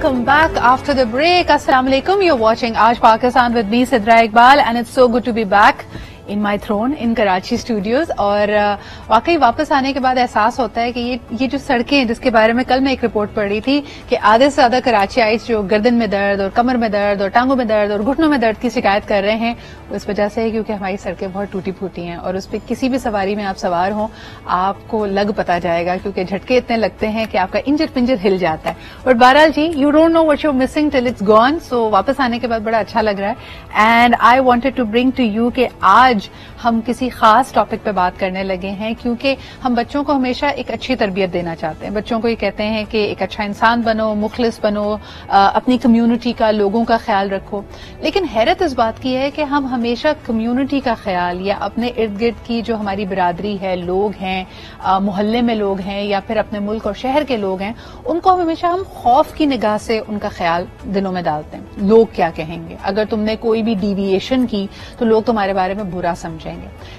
welcome back after the break. Assalamu alaikum. You're watching Aaj Pakistan with me, Sidra Iqbal, and it's so good to be back in my throne in Karachi studios. اور واقعی واپس آنے کے بعد احساس ہوتا ہے کہ یہ جو سڑکیں ہیں جس کے بارے میں کل میں ایک رپورٹ پڑھ رہی تھی کہ آدھے سے زیادہ کراچی آئیز جو گردن میں درد اور کمر میں درد اور ٹانگوں میں درد اور گھٹنوں میں درد کی شکایت کر رہے ہیں، اس وجہ سے ہے کیونکہ ہماری سڑکیں بہت ٹوٹی پھوٹی ہیں اور اس پہ کسی بھی سواری میں آپ سوار ہوں آپ کو لگ پتا جائے گا کیونکہ جھٹکے اتنے لگتے ہیں کہ آپ کا انجر پنجر ہل جاتا ہے. اور بہرحال جی you don't know what you missing till it's gone. So واپس آنے کے بعد بڑا اچھا لگ رہا ہے and I wanted to bring to you کہ آج ہم کسی خاص ٹاپک پہ بات کرنے لگے ہیں کیونکہ ہم بچوں کو ہمیشہ ایک اچھی تربیت دینا چاہتے ہیں. بچوں کو یہ کہتے ہیں کہ ایک اچھا انسان بنو، مخلص بنو، اپنی کمیونٹی کا، لوگوں کا خیال رکھو. لیکن حیرت اس بات کی ہے کہ ہم ہمیشہ کمیونٹی کا خیال یا اپنے ارد گرد کی جو ہماری برادری ہے، لوگ ہیں، محلے میں لوگ ہیں یا پھر اپنے ملک اور شہر کے لوگ ہیں، ان کو ہمیشہ ہم خوف کی نگاہ سے ان کا خیال دلوں میں ڈالتے ہیں. لوگ کیا کہیں گے، اگر تم نے کوئی بھی ڈیویشن کی تو لوگ تمہارے بارے میں برا سمجھیں گے.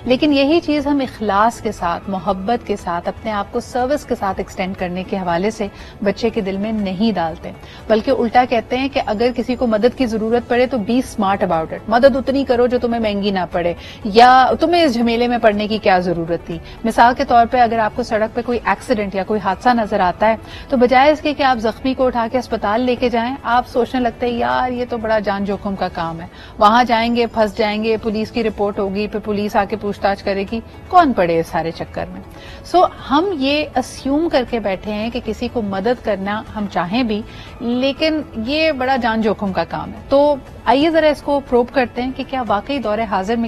لیکن یہی چیز ہم اخلاص کے ساتھ، محبت کے ساتھ، اپنے آپ کو سروس کے ساتھ ایکسٹینڈ کرنے کے حوالے سے بچے کے دل میں نہیں ڈالتے، بلکہ الٹا کہتے ہیں کہ اگر کسی کو مدد کی ضرورت پڑے تو بی اسمارٹ اباؤٹ اٹ. مدد اتنی کرو جو تمہیں مہنگی نہ پڑے یا تمہیں اس جھمیلے میں پڑنے کی کیا ضرورت تھی. مثال کے طور پہ اگر آپ کو سڑک پہ کوئی ایکسیڈنٹ یا کوئی حادثہ نظر آتا ہے تو بجائے اس کے کہ آپ زخمی کو اٹھا کے اسپتال لے کے جائیں، آپ سوچنے لگتے ہیں یار یہ تو بڑا جان جوخم کا کام ہے، وہاں جائیں گے پھنس جائیں گے، پولیس کی رپورٹ ہوگی، پھر پولیس آ کے پوچھ تاچھ کرے گی، کون پڑے اس سارے چکر میں. سو ہم یہ اسیوم کر کے بیٹھے ہیں کہ کسی کو مدد کرنا ہم چاہیں بھی لیکن یہ بڑا جان جوخم کا کام ہے. تو آئیے ذرا اس کو پروب کرتے ہیں کہ کیا واقعی دور حاضر میں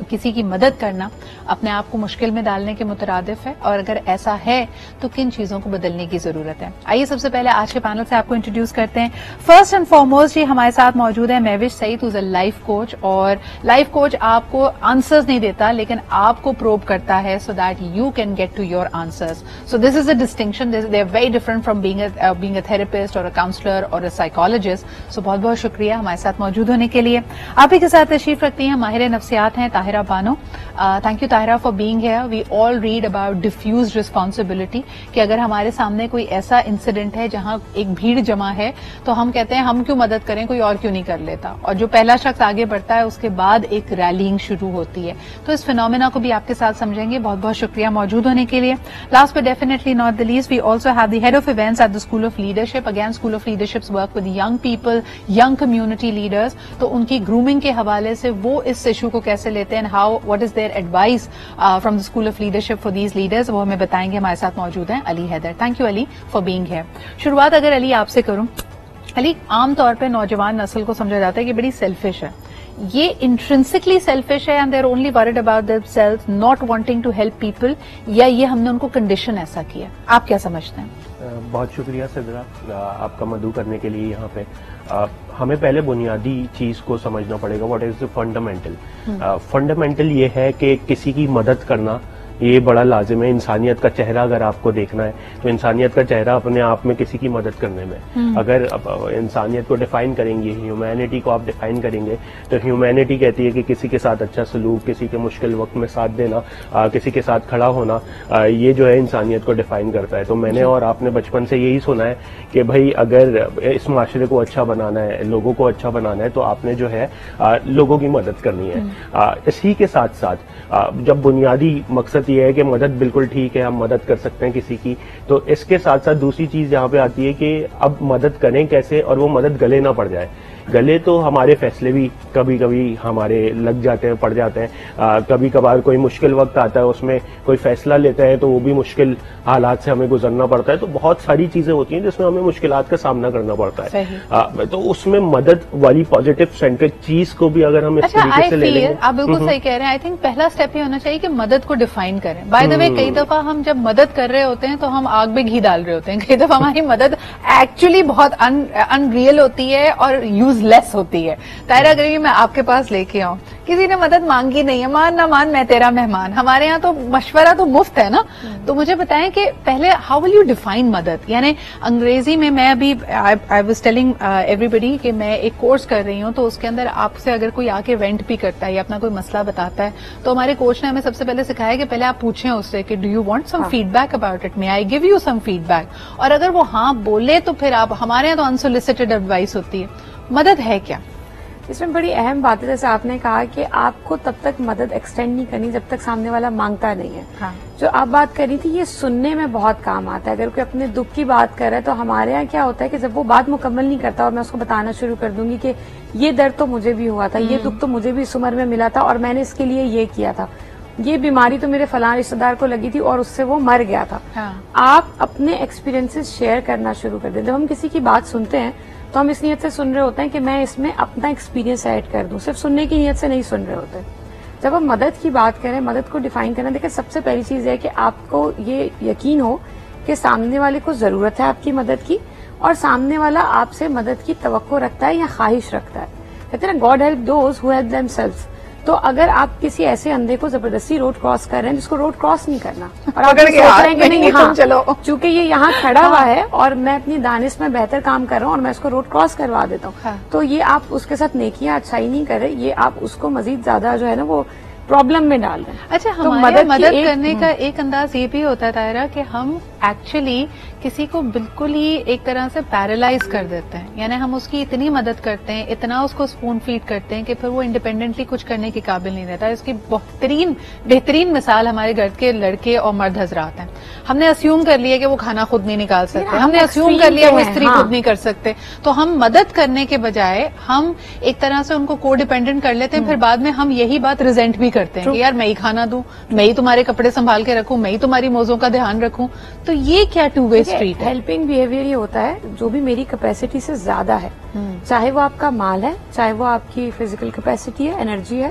کسی کی مدد کرنا اپنے آپ کو مشکل میں ڈالنے کے مترادف ہے، اور اگر ایسا ہے تو کن چیزوں کو بدلنے کی ضرورت ہے. آئیے سب سے پہلے آج کے پینل سے آپ کو انٹروڈیوس کرتے ہیں. فرسٹ اینڈ فارموسٹ جی ہمارے ساتھ موجود ہے مہوش سعید ہوز اے لائف کوچ. اور لائف کوچ آپ کو آنسرز نہیں دیتا لیکن آپ کو پروب کرتا ہے so that you can get to your answers. So this is a distinction, they are very different from being a therapist اور اے کاؤنسلر اور اے سائیکالوجسٹ. سو بہت بہت شکریہ ہمارے ساتھ موجود ہونے کے لیے. آپ ہی کے ساتھ تشریف رکھتی ہیں ماہر نفسیات ہیں Tahira Bano. Thank you Tahira for being here. We all read about diffuse responsibility کہ اگر ہمارے سامنے کوئی ایسا انسیڈنٹ ہے جہاں ایک بھیڑ جمع ہے تو ہم کہتے ہیں ہم کیوں مدد کریں، کوئی اور کیوں نہیں کر لیتا، اور جو پہلا شخص آگے بڑھتا ہے اس کے بعد ایک ریلینگ شروع ہوتی ہے. تو اس فینومینا کو بھی آپ کے ساتھ سمجھیں گے. بہت بہت شکریہ موجود ہونے کے لیے. Last but definitely not the least we also have the head of events at the school of leadership. Again school of leadership work with young people, young community leaders. تو ان کی گرومنگ کے حوالے سے وہ اس ایشو کو کیسے لیتے ہیں، how what is their advice from the school of leadership for these leaders, وہ ہمیں بتائیں گے. ہمارے ساتھ موجود ہیں Ali Haider. Thank you Ali for being here. شروعات اگر علی آپ سے کروں. علی عام طور پہ نوجوان نسل کو سمجھا جاتا ہے کہ بڑی سیلفش ہے. یہ انٹرنسکلی سیلفش ہے and they are only word about them self, not wanting to help people, یا یہ ہم نے ان کو کنڈیشن ایسا کیا؟ آپ کیا سمجھتے ہیں؟ بہت شکریہ صدرہ آپ کا مدعو کرنے کے لیے. یہاں پہ ہمیں پہلے بنیادی چیز کو سمجھنا پڑے گا. What is the fundamental? Fundamental یہ ہے کہ کسی کی مدد کرنا یہ بڑا لازم ہے. انسانیت کا چہرہ اگر آپ کو دیکھنا ہے تو انسانیت کا چہرہ اپنے آپ میں کسی کی مدد کرنے میں. اگر انسانیت کو ڈیفائن کریں گے، ہیومینٹی کو آپ ڈیفائن کریں گے تو ہیومینٹی کہتی ہے کہ کسی کے ساتھ اچھا سلوک، کسی کے مشکل وقت میں ساتھ دینا، کسی کے ساتھ کھڑا ہونا، یہ جو ہے انسانیت کو ڈیفائن کرتا ہے. تو میں نے اور آپ نے بچپن سے یہی سنا ہے کہ بھائی اگر اس معاشرے کو اچھا بنانا ہے، لوگوں کو اچھا بنانا ہے تو آپ نے جو ہے لوگوں کی مدد کرنی ہے. اسی کے ساتھ ساتھ جب بنیادی مقصد یہ ہے کہ مدد بالکل ٹھیک ہے، ہم مدد کر سکتے ہیں کسی کی، تو اس کے ساتھ ساتھ دوسری چیز یہاں پہ آتی ہے کہ اب مدد کریں کیسے اور وہ مدد گلے نہ پڑ جائے. گلے تو ہمارے فیصلے بھی کبھی کبھی ہمارے لگ جاتے ہیں، پڑ جاتے ہیں. کبھی کبھار کوئی مشکل وقت آتا ہے، اس میں کوئی فیصلہ لیتا ہے تو وہ بھی مشکل حالات سے ہمیں گزرنا پڑتا ہے. تو بہت ساری چیزیں ہوتی ہیں جس میں ہمیں مشکلات کا سامنا کرنا پڑتا ہے. تو اس میں مدد والی پازیٹو سینٹرک چیز کو بھی اگر ہم اس طریقے سے لے لیں گے. آپ بالکل صحیح کہہ رہے ہیں. آئی تھنک پہلا اسٹیپ یہ ہونا چاہیے کہ مدد کو ڈیفائن کریں. بائی دا وے کئی دفعہ ہم جب مدد کر رہے ہوتے ہیں تو ہم آگ میں گھی ڈال رہے ہوتے ہیں. کئی دفعہ ہماری مدد ایکچولی بہت ان ریئل ہوتی ہے اور یوز لیس ہوتی ہے. طاہرہ اگر میں آپ کے پاس لے کے آؤں, کسی نے مدد مانگی نہیں ہے, مان نہ مان میں تیرا مہمان, ہمارے یہاں تو مشورہ تو مفت ہے نا. تو مجھے بتائیں کہ پہلے ہاؤ ول یو ڈیفائن مدد, یعنی انگریزی میں میں ابھی آئی واز ٹیلنگ ایوری بڈی کہ میں ایک کورس کر رہی ہوں, تو اس کے اندر آپ سے اگر کوئی آ کے وینٹ بھی کرتا ہے یا اپنا کوئی مسئلہ بتاتا ہے, تو ہمارے کوچ نے ہمیں سب سے پہلے سکھایا کہ پہلے آپ پوچھیں اس سے کہ do you want some feedback about it, may I give you some feedback, اور اگر وہ ہاں بولے تو پھر آپ, ہمارے یہاں تو انسولیسیٹڈ ایڈوائس ہوتی ہے. مدد ہے کیا؟ اس میں بڑی اہم بات ہے, جیسے آپ نے کہا کہ آپ کو تب تک مدد ایکسٹینڈ نہیں کرنی جب تک سامنے والا مانگتا نہیں ہے. جو آپ بات کر رہی تھی, یہ سننے میں بہت کام آتا ہے. اگر کوئی اپنے دکھ کی بات کر رہا ہے تو ہمارے یہاں کیا ہوتا ہے کہ جب وہ بات مکمل نہیں کرتا اور میں اس کو بتانا شروع کر دوں گی کہ یہ درد تو مجھے بھی ہوا تھا, یہ دکھ تو مجھے بھی اس عمر میں ملا تھا اور میں نے اس کے لیے یہ کیا تھا, یہ بیماری تو میرے فلاں رشتے دار کو لگی تھی اور اس سے وہ مر گیا تھا. آپ اپنے ایکسپیرینسز شیئر کرنا شروع کر دیں. جب ہم کسی کی بات سنتے ہیں تو ہم اس نیت سے سن رہے ہوتے ہیں کہ میں اس میں اپنا ایکسپیرینس ایڈ کر دوں, صرف سننے کی نیت سے نہیں سن رہے ہوتے. جب ہم مدد کی بات کریں, مدد کو ڈیفائن کرنا, دیکھیں سب سے پہلی چیز ہے کہ آپ کو یہ یقین ہو کہ سامنے والے کو ضرورت ہے آپ کی مدد کی, اور سامنے والا آپ سے مدد کی توقع رکھتا ہے یا خواہش رکھتا ہے. کہتے ہیں نا God help those who help them سیلفز. تو اگر آپ کسی ایسے اندھے کو زبردستی روڈ کراس کر رہے ہیں جس کو روڈ کراس نہیں کرنا, اور آپ سوچ رہے ہیں کہ نہیں چلو چونکہ یہ یہاں کھڑا ہوا ہے اور میں اپنی دانش میں بہتر کام کر رہا ہوں اور میں اس کو روڈ کراس کروا دیتا ہوں, تو یہ آپ اس کے ساتھ نیکیاں اچھائی نہیں کر رہے, یہ آپ اس کو مزید زیادہ جو ہے نا وہ پرابلم میں ڈال رہے ہیں. اچھا, ہمارے مدد کرنے کا ایک انداز یہ بھی ہوتا ہے طاہرہ کہ ہم ایکچولی کسی کو بالکل ہی ایک طرح سے پیرالائز کر دیتے ہیں, یعنی ہم اس کی اتنی مدد کرتے ہیں, اتنا اس کو اسپون فیڈ کرتے ہیں کہ پھر وہ انڈیپینڈنٹلی کچھ کرنے کے قابل نہیں رہتا. اس کی بہترین مثال ہمارے گھر کے لڑکے اور مرد حضرات ہیں. ہم نے اسیوم کر لیا کہ وہ کھانا خود نہیں نکال سکتے, ہم نے اسیوم کر لیا وہ استری خود نہیں کر سکتے, تو ہم مدد کرنے کے بجائے ہم ایک طرح سے ان کو کو ڈیپینڈنٹ کر لیتے ہیں. پھر بعد میں ہم یہی بات ریزینٹ بھی کرتے ہیں کہ یار میں ہی کھانا دوں, میں ہی تمہارے کپڑے سنبھال کے رکھوں, میں ہی تمہاری موزوں کا دھیان رکھوں. تو یہ کیا ٹو وے اسٹریٹ ہے؟ ہیلپنگ بیہیویئر یہ ہوتا ہے جو بھی میری کیپیسٹی سے زیادہ ہے, چاہے وہ آپ کا مال ہے, چاہے وہ آپ کی فزیکل کیپیسٹی ہے, انرجی ہے,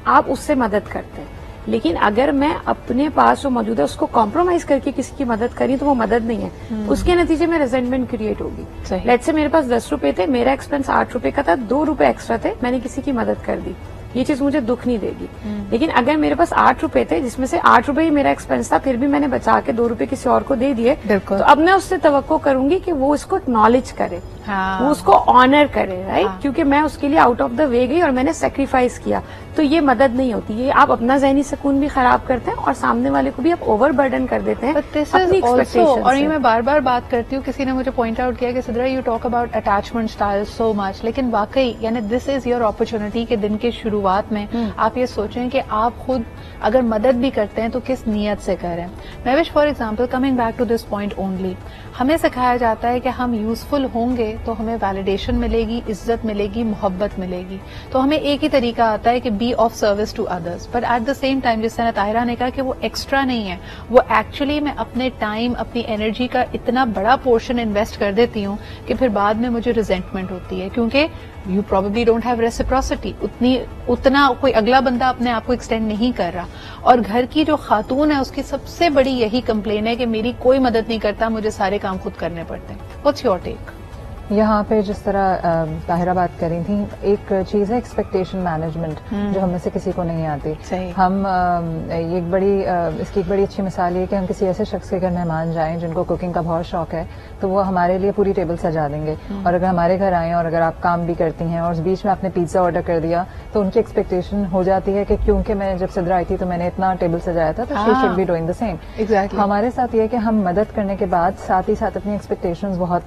آپ اس سے مدد کرتے ہیں. لیکن اگر میں اپنے پاس جو موجود ہے اس کو کمپرومائز کر کے کسی کی مدد کری تو وہ مدد نہیں ہے, اس کے نتیجے میں ریزنٹمنٹ کریٹ ہوگی. لیٹس سے میرے پاس 10 روپے تھے, میرا ایکسپینس 8 روپے کا تھا, 2 روپے ایکسٹرا تھے, میں نے کسی کی مدد کر دی, یہ چیز مجھے دکھ نہیں دے گی. لیکن اگر میرے پاس 8 روپے تھے جس میں سے 8 روپے ہی میرا ایکسپینس تھا, پھر بھی میں نے بچا کے 2 روپے کسی اور کو دے دیے, تو اب میں اس سے توقع کروں گی کہ وہ اس کو اکنالج کرے, وہ اس کو آنر کرے, رائٹ, کیونکہ میں اس کے لیے آؤٹ آف دا وے گئی اور میں نے سیکریفائس کیا. تو یہ مدد نہیں ہوتی, یہ آپ اپنا ذہنی سکون بھی خراب کرتے ہیں اور سامنے والے کو بھی آپ اوور برڈن کر دیتے ہیں اپنی ایکسپیکٹیشن. اور یہ میں بار بار بات کرتی ہوں, کسی نے مجھے پوائنٹ آؤٹ کیا کہ Sidra you talk about attachment style so much, لیکن واقعی یعنی دس از یور اپرچونٹی کہ دن کے شروعات میں آپ یہ سوچیں کہ آپ خود اگر مدد بھی کرتے ہیں تو کس نیت سے کریں. میں wish for example coming back to this point only, ہمیں سکھایا جاتا ہے کہ ہم یوزفل ہوں گے تو ہمیں ویلیڈیشن ملے گی, عزت ملے گی, محبت ملے گی. تو ہمیں ایک ہی طریقہ آتا ہے کہ be of service to others, but at the same time جس طرح طاہرہ نے کہا کہ وہ ایکسٹرا نہیں ہے, وہ ایکچولی میں اپنے ٹائم, اپنی انرجی کا اتنا بڑا پورشن انویسٹ کر دیتی ہوں کہ پھر بعد میں مجھے ریزنٹمنٹ ہوتی ہے, کیونکہ you probably don't have reciprocity, اتنا کوئی اگلا بندہ اپنے آپ کو ایکسٹینڈ نہیں کر رہا. اور گھر کی جو خاتون ہے اس کی سب سے بڑی یہی کمپلین ہے کہ میری کوئی مدد نہیں کرتا, مجھے سارے کام خود کرنے پڑتے ہیں. What's your take? یہاں پہ جس طرح طاہرہ بات کری تھی, ایک چیز ہے ایکسپیکٹیشن مینجمنٹ جو ہم میں سے کسی کو نہیں آتی. ہم اس کی ایک بڑی اچھی مثال یہ کہ ہم کسی ایسے شخص کے گھر مہمان جائیں جن کو کوکنگ کا بہت شوق ہے, تو وہ ہمارے لیے پوری ٹیبل سجا دیں گے. اور اگر ہمارے گھر آئیں اور اگر آپ کام بھی کرتی ہیں اور اس بیچ میں آپ نے پیزا آرڈر کر دیا, تو ان کی ایکسپیکٹیشن ہو جاتی ہے کہ کیونکہ میں جب صدرا آئی تھی تو میں نے اتنا ٹیبل سجایا تھا, تو she should be doing the same. ہمارے ساتھ یہ کہ ہم مدد کرنے کے بعد ساتھ ہی ساتھ اپنی ایکسپیکٹیشنز بہت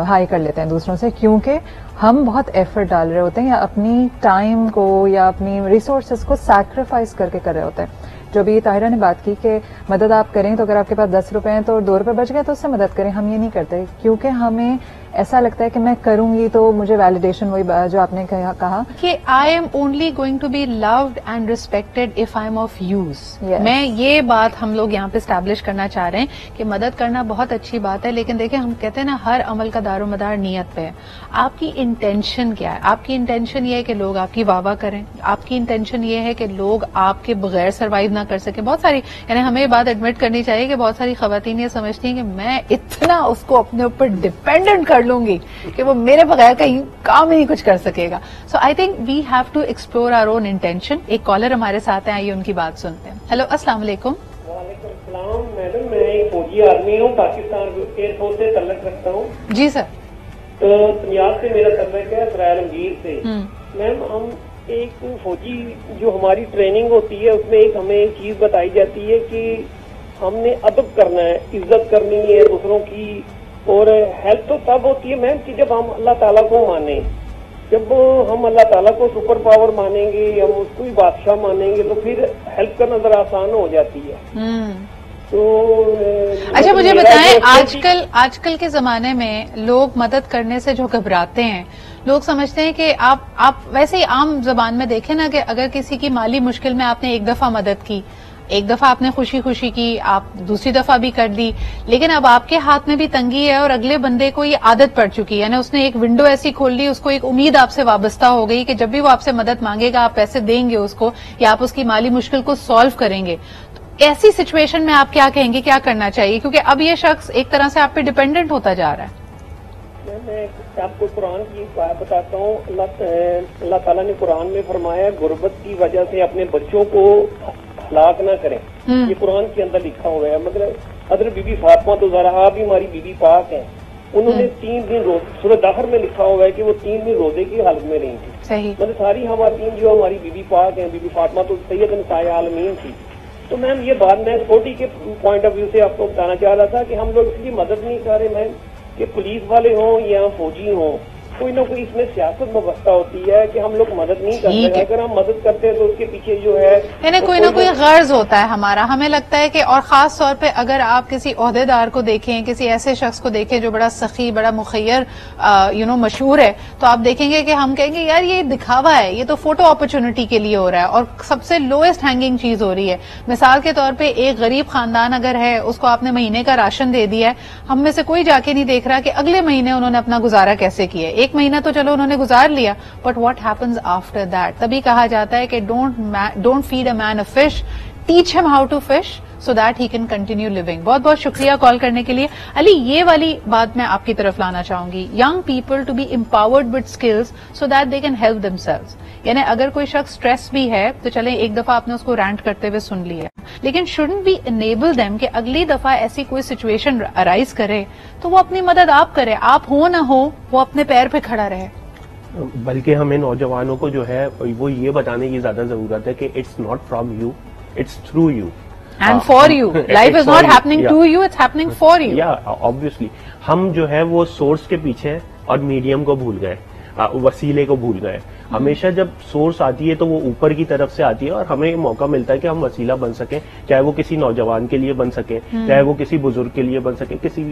ہائی کر لیتے ہیں دوسروں سے, کیونکہ ہم بہت ایفرٹ ڈال رہے ہوتے ہیں یا اپنی ٹائم کو یا اپنی ریسورسز کو سیکریفائس کر کے کر رہے ہوتے ہیں. جو بھی طاہرہ نے بات کی کہ مدد آپ کریں تو اگر آپ کے پاس 10 روپے ہیں تو 2 روپے بچ گئے تو اس سے مدد کریں, ہم یہ نہیں کرتے کیونکہ ہمیں ایسا لگتا ہے کہ میں کروں گی تو مجھے ویلیڈیشن, وہی جو آپ نے کہا کہ I am only going to be loved and respected if I am of use. میں یہ بات ہم لوگ یہاں پہ اسٹیبلش کرنا چاہ رہے ہیں کہ مدد کرنا بہت اچھی بات ہے, لیکن دیکھیں ہم کہتے ہیں نا ہر عمل کا دار و مدار نیت پہ ہے. آپ کی انٹینشن کیا ہے؟ آپ کی انٹینشن یہ ہے کہ لوگ آپ کی واہ واہ کریں, آپ کی انٹینشن یہ ہے کہ لوگ آپ کے بغیر سروائیو نہ کر سکیں. بہت ساری یعنی ہمیں یہ بات ایڈمٹ کرنی چاہیے کہ بہت ساری خواتین یہ سمجھتی ہیں کہ میں اتنا اس کو اپنے اوپر ڈپینڈنٹ کر کر لوں گی کہ وہ میرے بغیر کہیں کام ہی نہیں کچھ کر سکے گا. So I think we have to explore our own intention. ایک کالر ہمارے ساتھ ہیں, آئیے ان کی بات سنتے ہیں. ہیلو, السلام علیکم. وعلیکم السلام میڈم, میں ایک فوجی آدمی ہوں, پاکستان ایئر فورس سے تعلق رکھتا ہوں. جی سر. تو پنجاب سے میرا تعلق ہے, سرائے عالمگیر سے. میم ہم ایک فوجی جو ہماری ٹریننگ ہوتی ہے اس میں ایک ہمیں ایک چیز بتائی جاتی ہے کہ ہم نے ادب کرنا ہے, عزت کرنی ہے دوسروں کی, اور ہیلپ تو تب ہوتی ہے میم کہ جب ہم اللہ تعالیٰ کو مانیں. جب ہم اللہ تعالیٰ کو سپر پاور مانیں گے, ہم اس کو بھی بادشاہ مانیں گے, تو پھر ہیلپ کرنا ذرا آسان ہو جاتی ہے. تو اچھا مجھے بتائیں, آج کل کے زمانے میں لوگ مدد کرنے سے جو گھبراتے ہیں, لوگ سمجھتے ہیں کہ آپ ویسے ہی عام زبان میں دیکھیں نا کہ اگر کسی کی مالی مشکل میں آپ نے ایک دفعہ مدد کی, ایک دفعہ آپ نے خوشی خوشی کی, آپ دوسری دفعہ بھی کر دی, لیکن اب آپ کے ہاتھ میں بھی تنگی ہے اور اگلے بندے کو یہ عادت پڑ چکی ہے, یعنی اس نے ایک ونڈو ایسی کھول لی, اس کو ایک امید آپ سے وابستہ ہو گئی کہ جب بھی وہ آپ سے مدد مانگے گا آپ پیسے دیں گے اس کو, یا آپ اس کی مالی مشکل کو سالو کریں گے. ایسی سچویشن میں آپ کیا کہیں گے, کیا کرنا چاہیے, کیونکہ اب یہ شخص ایک طرح سے آپ پہ ڈیپینڈنٹ ہوتا جا رہا ہے. میں آپ کو قرآن کی بات بتاتا ہوں. اللہ تعالیٰ نے قرآن میں فرمایا غربت کی وجہ سے اپنے بچوں کو ہلاک نہ کریں. یہ قرآن کے اندر لکھا ہوا ہے. مطلب حضرت بی بی فاطمہ تو ذرا آپ بھی ہماری بی بی پاک ہیں, انہوں نے 3 دن سورۃ دہر میں لکھا ہوا ہے کہ وہ 3 دن روزے کی حالت میں رہی تھی. مطلب ساری خواتین جو ہماری بی بی پاک ہیں, بی بی فاطمہ تو سید نساء عالمین تھی. تو میم یہ بات میں سیکورٹی کے پوائنٹ آف ویو سے آپ کو بتانا چاہ رہا تھا کہ ہم لوگ اس لیے مدد نہیں کر رہے میم کہ پولیس والے ہوں یا فوجی ہوں, کوئی نہ کوئی اس میں سیاست وابستہ ہوتی ہے کہ ہم لوگ مدد نہیں کرتے. اگر ہم مدد کرتے ہیں تو اس کے پیچھے جو ہے یعنی کوئی نہ کوئی غرض ہوتا ہے ہمارا. ہمیں لگتا ہے کہ, اور خاص طور پہ اگر آپ کسی عہدے دار کو دیکھیں, کسی ایسے شخص کو دیکھیں جو بڑا سخی, بڑا مخیر مشہور ہے, تو آپ دیکھیں گے کہ ہم کہیں گے یار یہ دکھاوا ہے, یہ تو فوٹو اپرچونٹی کے لیے ہو رہا ہے اور سب سے لوئسٹ ہینگنگ چیز ہو رہی ہے. مثال کے طور پہ ایک غریب خاندان اگر ہے, اس کو آپ نے مہینے کا راشن دے دیا ہے, ہم میں سے کوئی جا کے نہیں دیکھ رہا کہ اگلے مہینے انہوں نے اپنا گزارا کیسے کیا. ایک مہینہ تو چلو انہوں نے گزار لیا, but what happens after that. تبھی کہا جاتا ہے کہ don't feed a man a fish, teach him how to fish so that he can continue living. بہت بہت شکریہ کال کرنے کے لیے. علی, یہ والی بات میں آپ کی طرف لانا چاہوں گی, young people to be empowered with skills so that they can help themselves. یعنی اگر کوئی شخص اسٹریس بھی ہے تو چلیں ایک دفعہ آپ نے اس کو رینٹ کرتے ہوئے سن لیا, لیکن شوڈنٹ بی انیبل دیم کہ اگلی دفعہ ایسی کوئی سچویشن ارائز کرے تو وہ اپنی مدد آپ کرے, آپ ہو نہ ہو وہ اپنے پیر پہ کھڑا رہے. بلکہ ہمیں نوجوانوں کو جو ہے وہ یہ بتانے کی زیادہ ضرورت ہے کہ it's not from you, it's through you and for you. Life is not happening to you, it's happening for you. یا obviously ہم جو ہے وہ سورس کے پیچھے اور میڈیم کو بھول گئے, وسیلے کو بھول گئے. ہمیشہ جب سورس آتی ہے تو وہ اوپر کی طرف سے آتی ہے اور ہمیں موقع ملتا ہے کہ ہم وسیلہ بن سکیں, چاہے وہ کسی نوجوان کے لیے بن سکے, چاہے وہ کسی بزرگ کے لیے بن سکے, کسی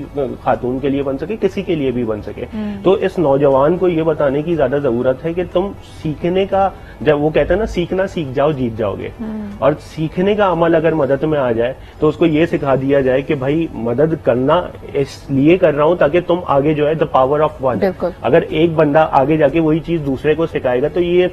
خاتون کے لیے بن سکے, کسی کے لیے بھی بن سکے. تو اس نوجوان کو یہ بتانے کی زیادہ ضرورت ہے کہ تم سیکھنے کا, جب وہ کہتے ہیں نا سیکھنا سیکھ جاؤ جیت جاؤ گے, اور سیکھنے کا عمل اگر مدد میں آ جائے تو اس کو یہ سکھا دیا جائے کہ بھائی مدد کرنا اس لیے کر رہا ہوں تاکہ تم آگے جو ہے دا پاور آف ون. اگر ایک بندہ آگے جا کے وہی چیز دوسرے کو سکھائے گا تو یہ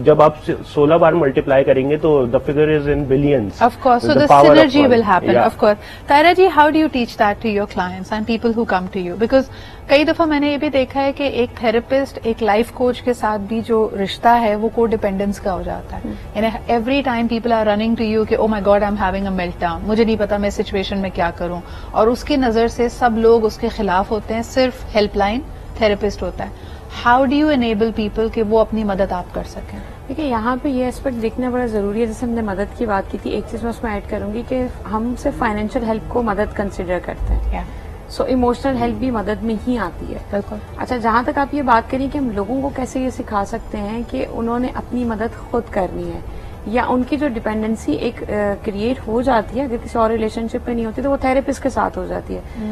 جب آپ 16 بار ملٹیپلائی کریں گے تو the figure is in billions. Of course, so the synergy will happen. Of course. Taira ji, how do you teach that to your clients and people who come to you? Because کئی دفعہ میں نے یہ بھی دیکھا ہے کہ ایک تھراپسٹ ایک لائف کوچ کے ساتھ بھی جو رشتہ ہے وہ کو ڈیپینڈنس کا ہو جاتا ہے. یعنی every time people are running to you کہ oh my God I am having a meltdown, مجھے نہیں پتا میں سچویشن میں کیا کروں, اور اس کی نظر سے سب لوگ اس کے خلاف ہوتے ہیں, صرف ہیلپ لائن تھراپسٹ ہوتا ہے. How do you enable people کہ وہ اپنی مدد آپ کر سکیں؟ دیکھیے یہاں پہ یہ اسپیکٹ دیکھنا بڑا ضروری ہے. جیسے ہم نے مدد کی بات کی تھی, ایک چیز میں اس میں ایڈ کروں گی کہ ہم صرف فائنینشیل ہیلپ کو مدد کنسیڈر کرتے ہیں, سو ایموشنل ہیلپ بھی مدد میں ہی آتی ہے. بالکل. اچھا, جہاں تک آپ یہ بات کریں کہ ہم لوگوں کو کیسے یہ سکھا سکتے ہیں کہ انہوں نے اپنی مدد خود کرنی ہے, یا ان کی جو ڈیپینڈنسی ایک کریٹ ہو جاتی ہے, اگر کسی اور ریلیشن شپ میں نہیں ہوتی تو وہ تھراپسٹ کے ساتھ ہو جاتی ہے.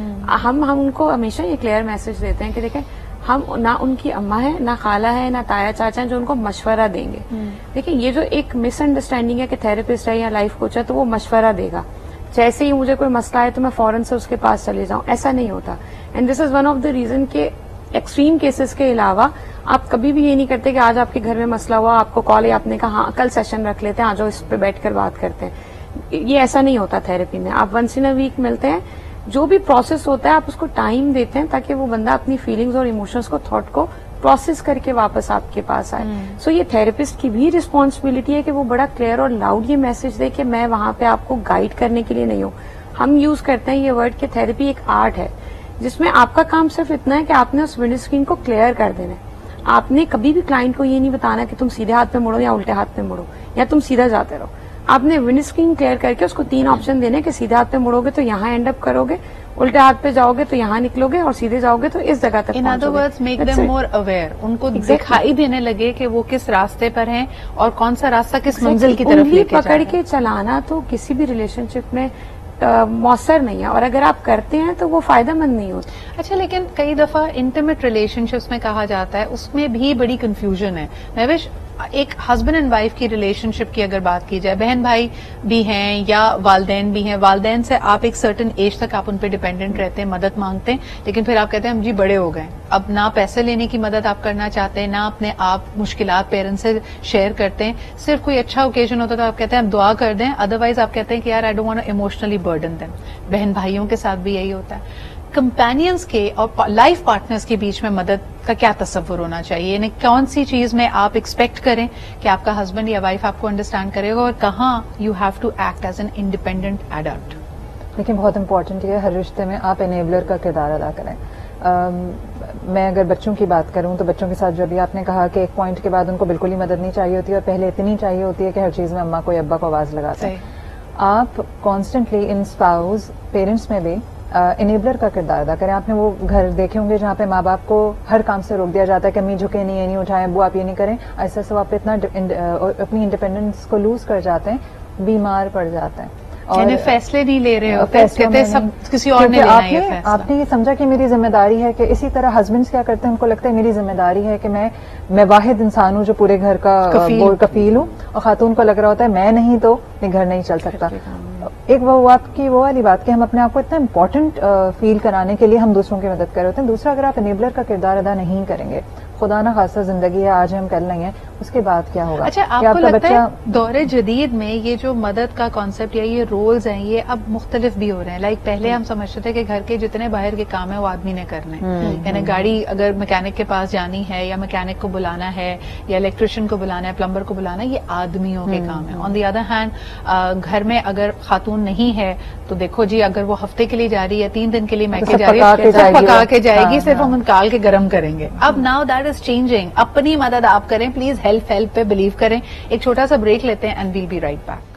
ہم ان کو ہمیشہ یہ کلیئر میسج دیتے ہیں کہ دیکھیں ہم نہ ان کی اماں ہیں, نہ خالہ ہے, نہ تایا چاچا ہیں جو ان کو مشورہ دیں گے. دیکھیں یہ جو ایک مس انڈرسٹینڈنگ ہے کہ تھراپسٹ ہے یا لائف کوچ ہے تو وہ مشورہ دے گا, جیسے ہی مجھے کوئی مسئلہ ہے تو میں فوراً سے اس کے پاس چلے جاؤں, ایسا نہیں ہوتا. And this is one of the reason کہ ایکسٹریم کیسز کے علاوہ آپ کبھی بھی یہ نہیں کرتے کہ آج آپ کے گھر میں مسئلہ ہوا, آپ کو کال ہے, آپ نے کہا ہاں کل سیشن رکھ لیتے ہیں, آج اس پہ بیٹھ کر بات کرتے ہیں. یہ ایسا نہیں ہوتا تھراپی میں. آپ ونس ان اے ویک ملتے ہیں, جو بھی پروسیس ہوتا ہے آپ اس کو ٹائم دیتے ہیں تاکہ وہ بندہ اپنی فیلنگز اور ایموشنز کو تھاٹ کو پروسیس کر کے واپس آپ کے پاس آئے. سو یہ تھراپسٹ کی بھی رسپانسبلٹی ہے کہ وہ بڑا کلیئر اور لاؤڈ یہ میسج دے کہ میں وہاں پہ آپ کو گائیڈ کرنے کے لیے نہیں ہوں. ہم یوز کرتے ہیں یہ ورڈ کہ تھراپی ایک آرٹ ہے جس میں آپ کا کام صرف اتنا ہے کہ آپ نے اس ونڈو اسکرین کو کلیئر کر دینا ہے. آپ نے کبھی بھی کلائنٹ کو یہ نہیں بتانا کہ تم سیدھے ہاتھ پہ مڑو یا الٹے ہاتھ پہ مڑو یا تم سیدھا جاتے رہو. آپ نے ونڈو اسکرین کلیئر کر کے اس کو 3 آپشن دینے کہ سیدھے ہاتھ پہ مڑو گے تو یہاں اینڈ اپ کرو گے, الٹے ہاتھ پہ جاؤ گے تو یہاں نکلو گے, اور سیدھے جاؤ گے تو اس جگہ تک. In other words make them more aware, ان کو دکھائی دینے لگے کہ وہ کس راستے پر ہیں اور کون سا راستہ کس منزل کی طرف لے کے جا رہے ہیں. پکڑ کے چلانا تو کسی بھی ریلیشن شپ میں مؤثر نہیں ہے, اور اگر آپ کرتے ہیں تو وہ فائدہ مند نہیں ہوتا. اچھا, لیکن کئی دفعہ انٹیمیٹ ریلیشن شپس میں کہا جاتا ہے اس میں بھی بڑی کنفیوژن ہے. مہوش, ایک ہسبینڈ اینڈ وائف کی ریلیشن شپ کی اگر بات کی جائے, بہن بھائی بھی ہیں یا والدین بھی ہیں, والدین سے آپ ایک سرٹن ایج تک آپ ان پہ ڈیپینڈنٹ رہتے ہیں, مدد مانگتے ہیں, لیکن پھر آپ کہتے ہیں ہم جی بڑے ہو گئے, اب نہ پیسے لینے کی مدد آپ کرنا چاہتے ہیں, نہ اپنے آپ مشکلات پیرنٹس سے شیئر کرتے ہیں, صرف کوئی اچھا اوکیزن ہوتا ہے تو آپ کہتے ہیں آپ دعا کر دیں, ادروائز آپ کہتے ہیں کہ یار I don't want to emotionally burden them. بہن بھائیوں کے ساتھ بھی یہی ہوتا ہے. کمپینینز کے اور لائف پارٹنرز کے بیچ میں مدد کا کیا تصور ہونا چاہیے, یعنی کون سی چیز میں آپ ایکسپیکٹ کریں کہ آپ کا ہسبینڈ یا وائف آپ کو انڈرسٹینڈ کرے گا, اور کہاں you have to act as an independent adult. لیکن بہت امپورٹنٹ ہے ہر رشتے میں آپ انیبلر کا کردار ادا کریں. میں اگر بچوں کی بات کروں تو بچوں کے ساتھ جو بھی آپ نے کہا کہ ایک پوائنٹ کے بعد ان کو بالکل ہی مدد نہیں چاہیے ہوتی, اور پہلے اتنی چاہیے ہوتی ہے کہ ہر چیز میں اماں کو یا ابا کو آواز لگاتے ہیں. آپ کانسٹنٹلی ان اسپاؤز پیرنٹس میں بھی انیبلر کا کردار ادا کریں. آپ نے وہ گھر دیکھے ہوں گے جہاں پہ ماں باپ کو ہر کام سے روک دیا جاتا ہے کہ امی جھکے نہیں, یہ نہیں اٹھائیں, ابو آپ یہ نہیں کریں. ایسا سب آپ اتنا اپنی انڈیپینڈنس کو لوز کر جاتے ہیں, بیمار پڑ جاتے ہیں, اور فیصلے نہیں لے رہے ہوتے, سب کسی اور نے لینا ہے فیصلہ. آپ نے یہ سمجھا کہ میری ذمہ داری ہے, کہ اسی طرح ہسبینڈس کیا کرتے ہیں, ان کو لگتا ہے میری ذمہ داری ہے کہ میں واحد انسان ہوں جو پورے گھر کا کفیل ہوں, اور خاتون کو لگ رہا ہوتا ہے میں نہیں تو یہ گھر نہیں چل سکتا. ایک وہ آپ کی وہ والی بات کہ ہم اپنے آپ کو اتنا امپورٹنٹ فیل کرانے کے لیے ہم دوسروں کی مدد کر رہے ہوتے ہیں. دوسرا, اگر آپ انیبلر کا کردار ادا نہیں کریں گے, خدا نہ خاصا زندگی ہے آج ہم کر لیں گے, اس کے بعد کیا ہوگا؟ اچھا, آپ کو لگتا ہے دور جدید میں یہ جو مدد کا کانسیپٹ یا یہ رولز ہیں یہ اب مختلف بھی ہو رہے ہیں؟ لائک پہلے ہم سمجھتے تھے کہ گھر کے جتنے باہر کے کام ہیں وہ آدمی نے کرنے, یعنی گاڑی اگر میکینک کے پاس جانی ہے یا میکینک کو بلانا ہے یا الیکٹریشین کو بلانا ہے, پلمبر کو بلانا ہے, یہ آدمیوں کے کام ہے. آن دی ادر ہینڈ گھر میں اگر خاتون نہیں ہے تو دیکھو جی, اگر وہ ہفتے کے لیے جا رہی ہے, 3 دن کے لیے میکے جا رہی ہے, پکا کے جائے گی, صرف ہم نکال کے گرم کریں گے. اب ناؤ دیٹ از چینجنگ. اپنی مدد آپ کریں, پلیز ہیلپ پہ بلیو کریں. ایک چھوٹا سا بریک لیتے ہیں and we'll be right back.